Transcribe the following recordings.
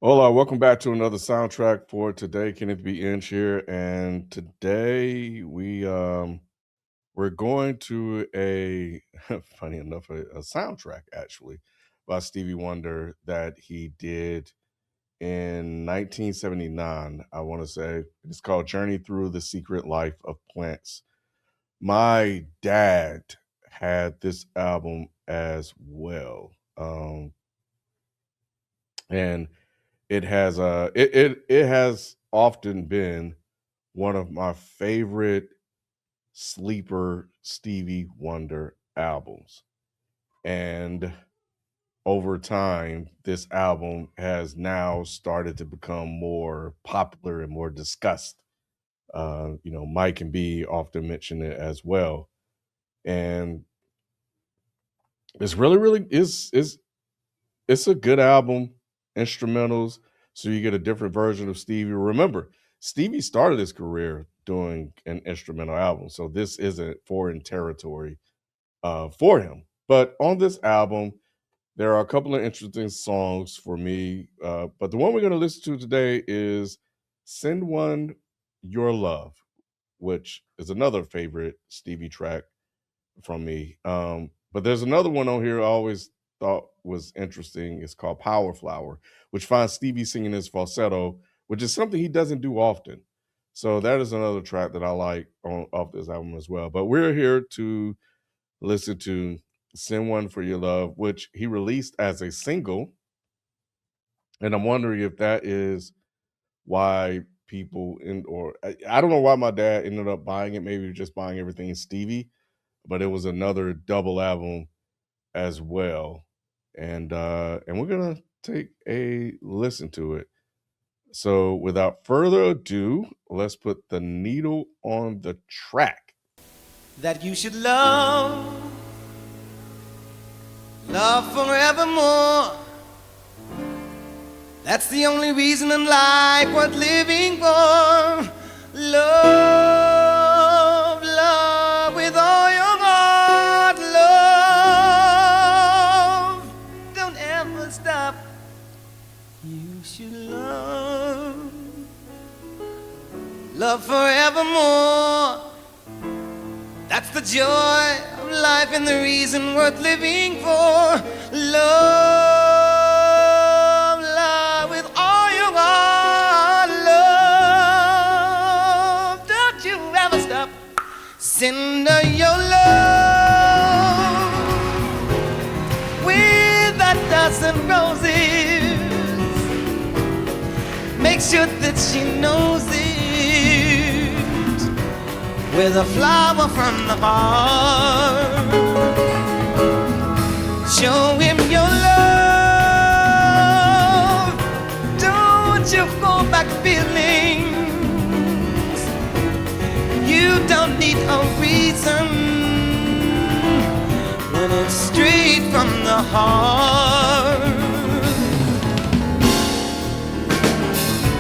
Hola, welcome back to another soundtrack for today. Kenneth B. Inch here, and today we're going to a funny enough a soundtrack actually by Stevie Wonder that he did in 1979. I want to say it's called "Journey Through the Secret Life of Plants." My dad had this album as well, and it has often been one of my favorite sleeper Stevie Wonder albums. And over time, this album has now started to become more popular and more discussed. Mike and B often mention it as well. And it's really it's a good album, instrumentals. So you get a different version of Stevie. Remember, Stevie started his career doing an instrumental album, so this isn't foreign territory for him. But on this album, there are a couple of interesting songs for me. But the one we're going to listen to today is "Send One Your Love," which is another favorite Stevie track from me. But there's another one on here I always thought was interesting. It's called Power Flower, which finds Stevie singing his falsetto, which is something he doesn't do often. So that is another track that I like on off this album as well. But we're here to listen to Send One for Your Love, which he released as a single. And I'm wondering if that is why people in or I don't know why my dad ended up buying it. Maybe just buying everything Stevie, but it was another double album as well. And we're gonna take a listen to it. So without further ado, let's put the needle on the track. That you should love forevermore. That's the only reason in life worth living for. Love with all your heart. Love, don't ever stop. You should love forevermore. That's the joy of life and the reason worth living for. Love with all your heart. Love, don't you ever stop. Send her your love with a dozen roses. Make sure that she knows it. With a flower from the heart, show him your love. Don't you hold back feelings. You don't need a reason when it's straight from the heart.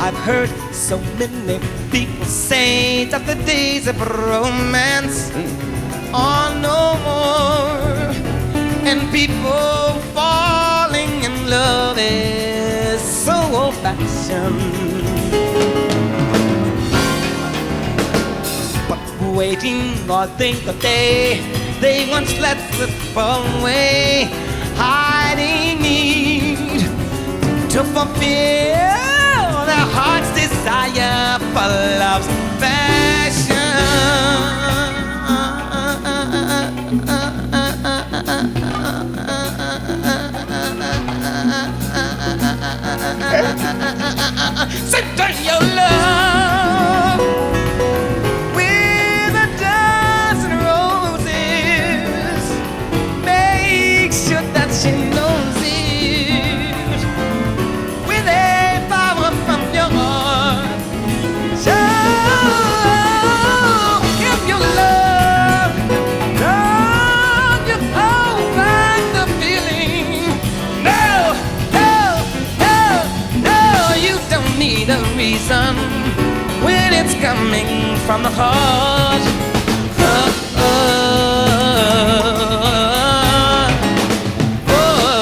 I've heard so many people say that the days of romance are no more, and people falling in love is so old-fashioned. But waiting or think the day they once let slip away, hiding need to fulfill their heart's desire for love's passion. Send her your love with a dozen roses. Make sure that she knows it with a power from your heart. Show him your love. Don't you hold back the feeling. No, no, no, no. You don't need a reason when it's coming from the heart. Oh, oh, oh, oh.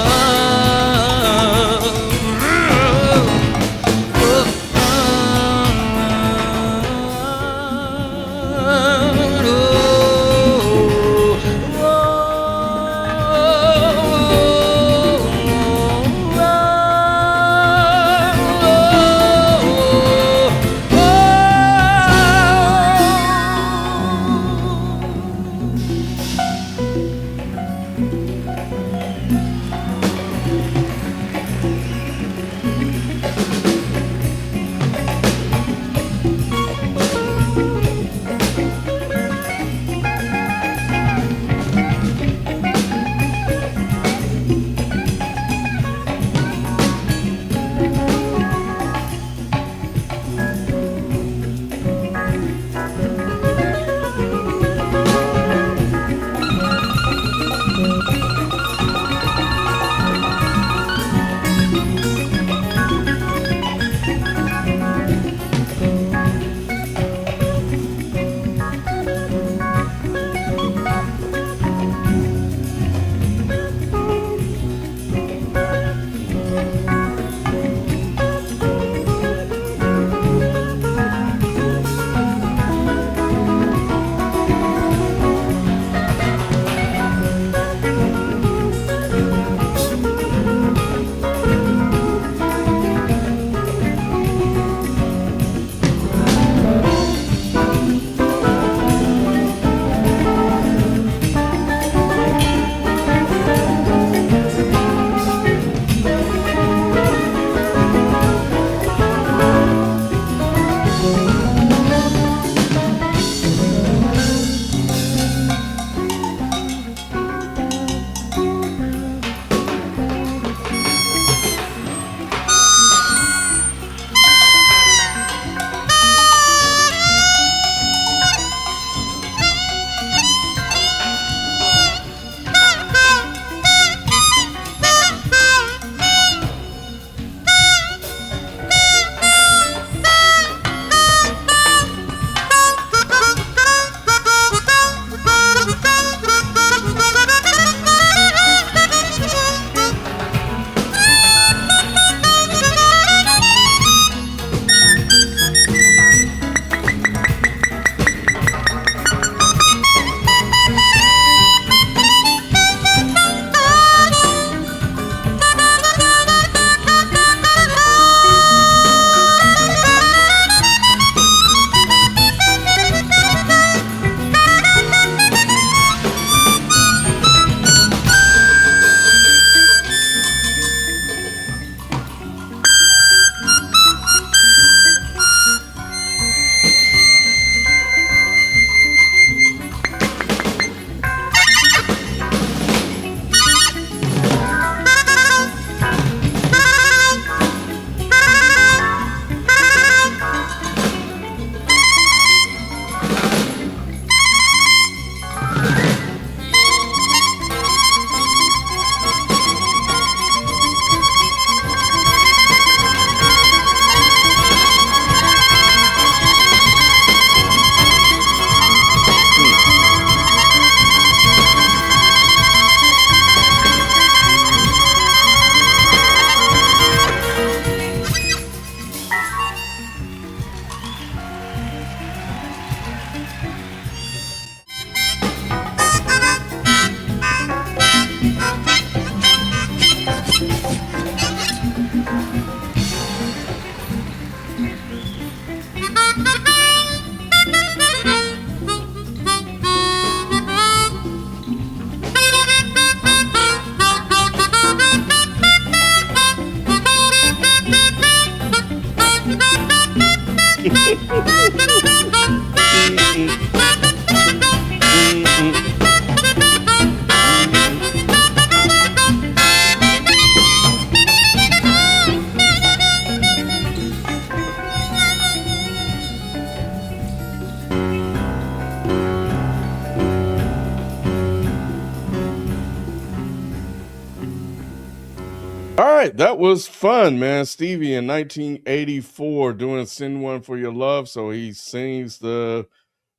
All right, that was fun, man. Stevie in 1984 doing "Send One for Your Love." So he sings the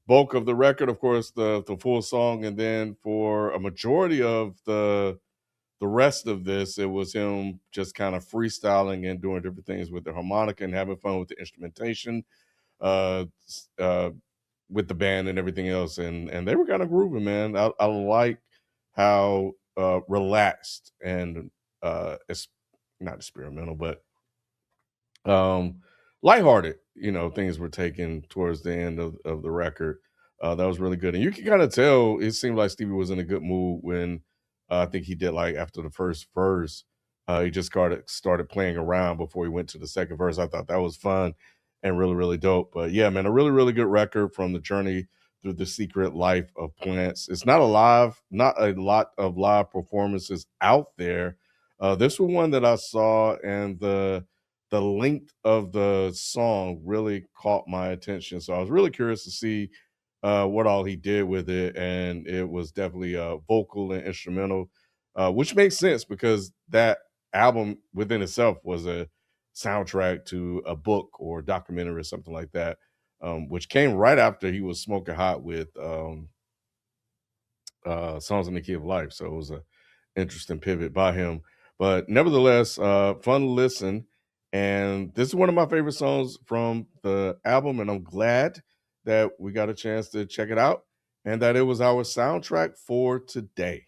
bulk of the record, of course, the full song, and then for a majority of the rest of this, it was him just kind of freestyling and doing different things with the harmonica and having fun with the instrumentation, uh, s- uh, with the band and everything else, and they were kind of grooving, man. I like how relaxed and it's not experimental, but um lighthearted, things were taken towards the end of the record. That was really good, and you can kind of tell it seemed like Stevie was in a good mood when I think he did, like, after the first verse. He just started playing around before he went to the second verse. I thought that was fun and really, really dope. But yeah, man, a really, really good record from the journey through the secret life of plants. It's not a lot of live performances out there. This was one that I saw, and the length of the song really caught my attention. So I was really curious to see what all he did with it, and it was definitely vocal and instrumental, which makes sense because that album within itself was a soundtrack to a book or documentary or something like that, which came right after he was smoking hot with Songs in the Key of Life. So it was a interesting pivot by him. But nevertheless, fun listen. And this is one of my favorite songs from the album, and I'm glad that we got a chance to check it out and that it was our soundtrack for today.